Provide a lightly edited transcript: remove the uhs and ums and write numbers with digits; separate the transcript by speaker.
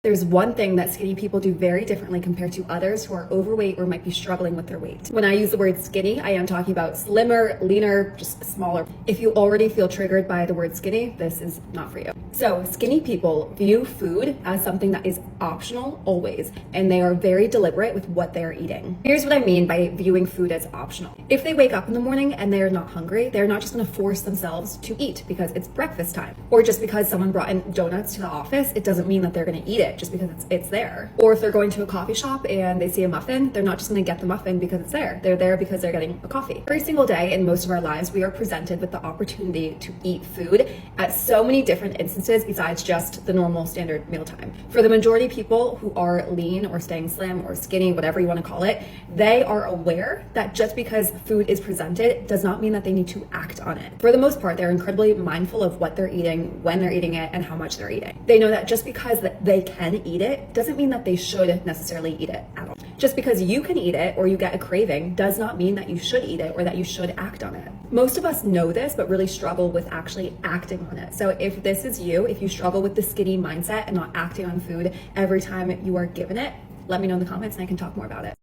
Speaker 1: There's one thing that skinny people do very differently compared to others who are overweight or might be struggling with their weight. When I use the word skinny, I am talking about slimmer, leaner, just smaller. If you already feel triggered by the word skinny, this is not for you. So skinny people view food as something that is optional always, and they are very deliberate with what they are eating. Here's what I mean by viewing food as optional. If they wake up in the morning and they are not hungry, they're not just going to force themselves to eat because it's breakfast time. Or just because someone brought in donuts to the office, it doesn't mean that they're going to eat it just because it's there. Or if they're going to a coffee shop and they see a muffin, they're not just going to get the muffin because it's there. They're there because they're getting a coffee. Every single day in most of our lives, we are presented with the opportunity to eat food at so many different instances besides just the normal standard mealtime. For the majority of people who are lean or staying slim or skinny, whatever you want to call it, they are aware that just because food is presented does not mean that they need to act on it. For the most part, they're incredibly mindful of what they're eating, when they're eating it, and how much they're eating. They know that just because they can eat it doesn't mean that they should necessarily eat it at all. Just because you can eat it or you get a craving does not mean that you should eat it or that you should act on it. Most of us know this, but really struggle with actually acting on it. So if this is you, if you struggle with the skinny mindset and not acting on food every time you are given it, let me know in the comments and I can talk more about it.